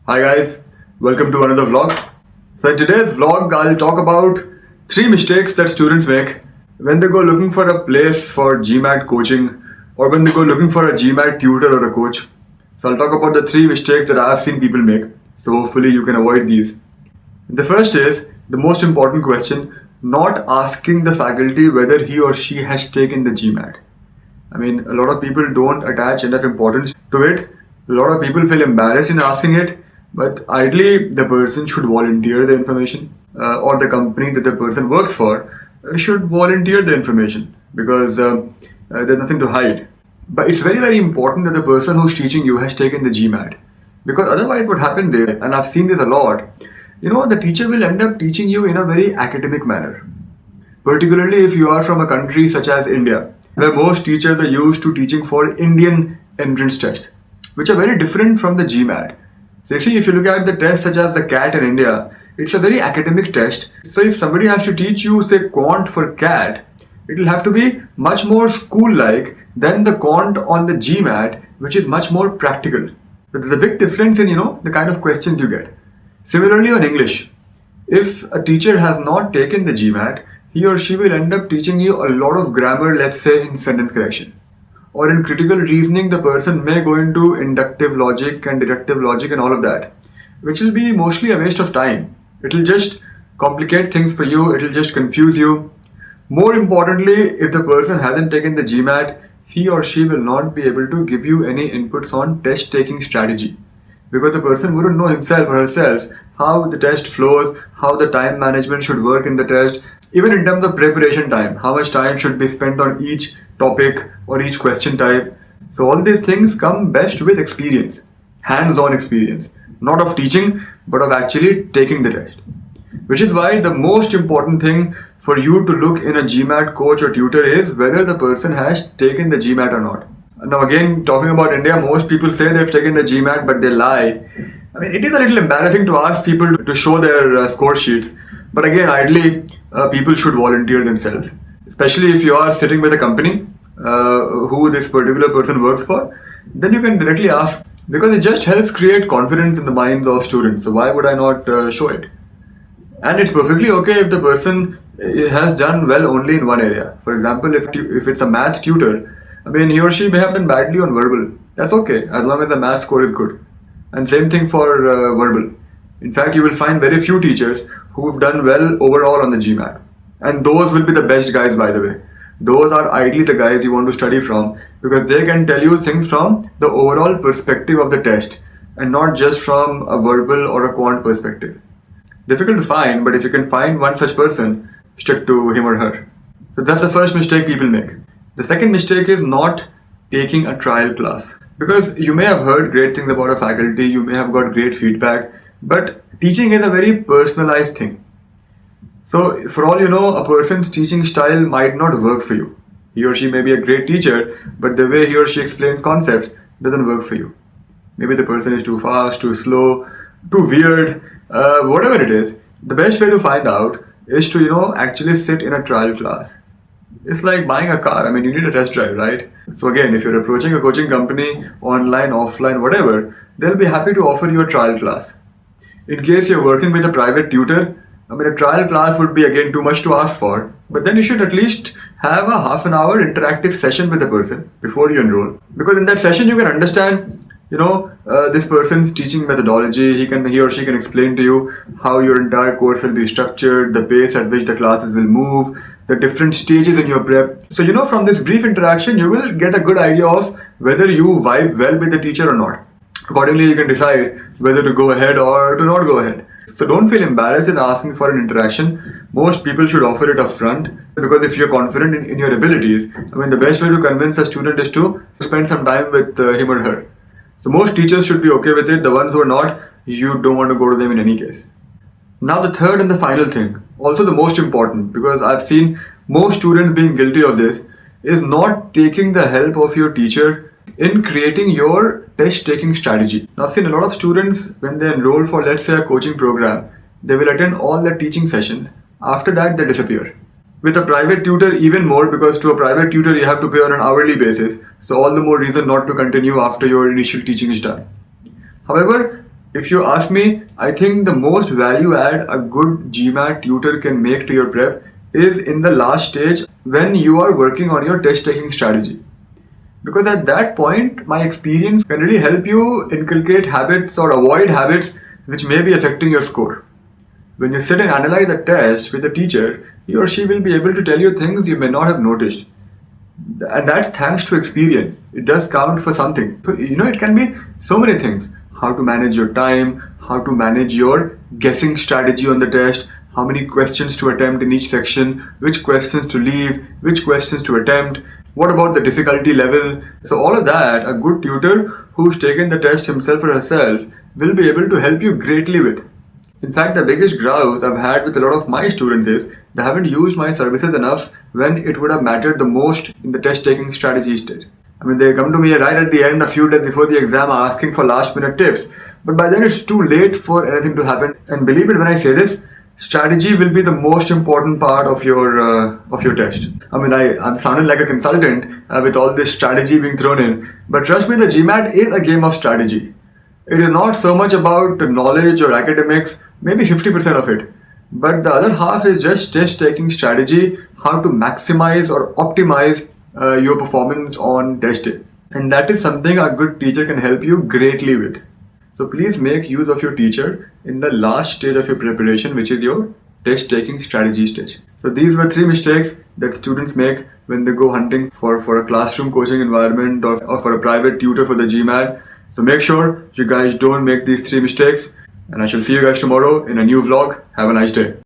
Hi guys, welcome to another vlog. So in today's vlog, I'll talk about 3 mistakes that students make when they go looking for a place for GMAT coaching or when they go looking for a GMAT tutor or a coach. So I'll talk about the 3 mistakes that I've seen people make. So hopefully you can avoid these. The first is the most important question, not asking the faculty whether he or she has taken the GMAT. I mean, a lot of people don't attach enough importance to it. A lot of people feel embarrassed in asking it, but ideally the person should volunteer the information or the company that the person works for should volunteer the information because there's nothing to hide. But it's very, very important that the person who's teaching you has taken the GMAT, because otherwise what happened there, and I've seen this a lot, the teacher will end up teaching you in a very academic manner, particularly if you are from a country such as India, where most teachers are used to teaching for Indian entrance tests, which are very different from the GMAT. So you see, if you look at the tests such as the CAT in India, it's a very academic test. So if somebody has to teach you, say, quant for CAT, it will have to be much more school-like than the quant on the GMAT, which is much more practical. But there's a big difference in, the kind of questions you get. Similarly on English, if a teacher has not taken the GMAT, he or she will end up teaching you a lot of grammar, let's say in sentence correction. Or in critical reasoning, the person may go into inductive logic and deductive logic and all of that, which will be mostly a waste of time. It will just complicate things for you, it will just confuse you. More importantly, if the person hasn't taken the GMAT, he or she will not be able to give you any inputs on test taking strategy, because the person wouldn't know himself or herself how the test flows, how the time management should work in the test, even in terms of preparation time, how much time should be spent on each topic or each question type. So all these things come best with experience, hands-on experience, not of teaching, but of actually taking the test. Which is why the most important thing for you to look in a GMAT coach or tutor is whether the person has taken the GMAT or not. Now again, talking about India, most people say they've taken the GMAT, but they lie. I mean, it is a little embarrassing to ask people to show their score sheets. But again, ideally, people should volunteer themselves. Especially if you are sitting with a company who this particular person works for, then you can directly ask, because it just helps create confidence in the minds of students. So why would I not show it? And it's perfectly okay if the person has done well only in one area. For example, if it's a math tutor, I mean, he or she may have done badly on verbal. That's okay, as long as the math score is good. And same thing for verbal. In fact, you will find very few teachers who have done well overall on the GMAT. And those will be the best guys, by the way. Those are ideally the guys you want to study from, because they can tell you things from the overall perspective of the test and not just from a verbal or a quant perspective. Difficult to find, but if you can find one such person, stick to him or her. So that's the first mistake people make. The second mistake is not taking a trial class. Because you may have heard great things about a faculty, you may have got great feedback, but teaching is a very personalized thing. So for all you know, a person's teaching style might not work for you. He or she may be a great teacher, but the way he or she explains concepts doesn't work for you. Maybe the person is too fast, too slow, too weird, whatever it is. The best way to find out is to, actually sit in a trial class. It's like buying a car. I mean, you need a test drive, right? So again, if you're approaching a coaching company, online, offline, whatever, they'll be happy to offer you a trial class. In case you're working with a private tutor, I mean, a trial class would be again too much to ask for, but then you should at least have a half an hour interactive session with the person before you enroll. Because in that session, you can understand, this person's teaching methodology. He or she can explain to you how your entire course will be structured, the pace at which the classes will move, the different stages in your prep. So, from this brief interaction, you will get a good idea of whether you vibe well with the teacher or not. Accordingly, you can decide whether to go ahead or to not go ahead. So don't feel embarrassed in asking for an interaction. Most people should offer it up front, because if you're confident in your abilities, I mean, the best way to convince a student is to spend some time with him or her. So most teachers should be okay with it. The ones who are not, you don't want to go to them in any case. Now the third and the final thing, also the most important, because I've seen most students being guilty of this, is not taking the help of your teacher in creating your test taking strategy. Now I've seen a lot of students, when they enroll for, let's say, a coaching program, they will attend all the teaching sessions. After that, they disappear. With a private tutor, even more, because to a private tutor you have to pay on an hourly basis. So all the more reason not to continue after your initial teaching is done. However, If you ask me, I think the most value add a good GMAT tutor can make to your prep is in the last stage when you are working on your test taking strategy. Because at that point, my experience can really help you inculcate habits or avoid habits which may be affecting your score. When you sit and analyze a test with a teacher, he or she will be able to tell you things you may not have noticed. And that's thanks to experience. It does count for something. So, it can be so many things. How to manage your time, how to manage your guessing strategy on the test, how many questions to attempt in each section, which questions to leave, which questions to attempt, what about the difficulty level. So all of that, a good tutor who's taken the test himself or herself will be able to help you greatly with. In fact, the biggest grouse I've had with a lot of my students is they haven't used my services enough when it would have mattered the most in the test taking strategy stage. I mean, they come to me right at the end, a few days before the exam, asking for last minute tips. But by then it's too late for anything to happen. And believe it when I say this, strategy will be the most important part of your test. I mean, I'm sounding like a consultant with all this strategy being thrown in. But trust me, the GMAT is a game of strategy. It is not so much about knowledge or academics, maybe 50% of it. But the other half is just test taking strategy, how to maximize or optimize your performance on test day. And that is something a good teacher can help you greatly with. So please make use of your teacher in the last stage of your preparation, which is your test taking strategy stage. So these were 3 mistakes that students make when they go hunting for a classroom coaching environment or for a private tutor for the GMAT. So make sure you guys don't make these 3 mistakes, and I shall see you guys tomorrow in a new vlog. Have a nice day.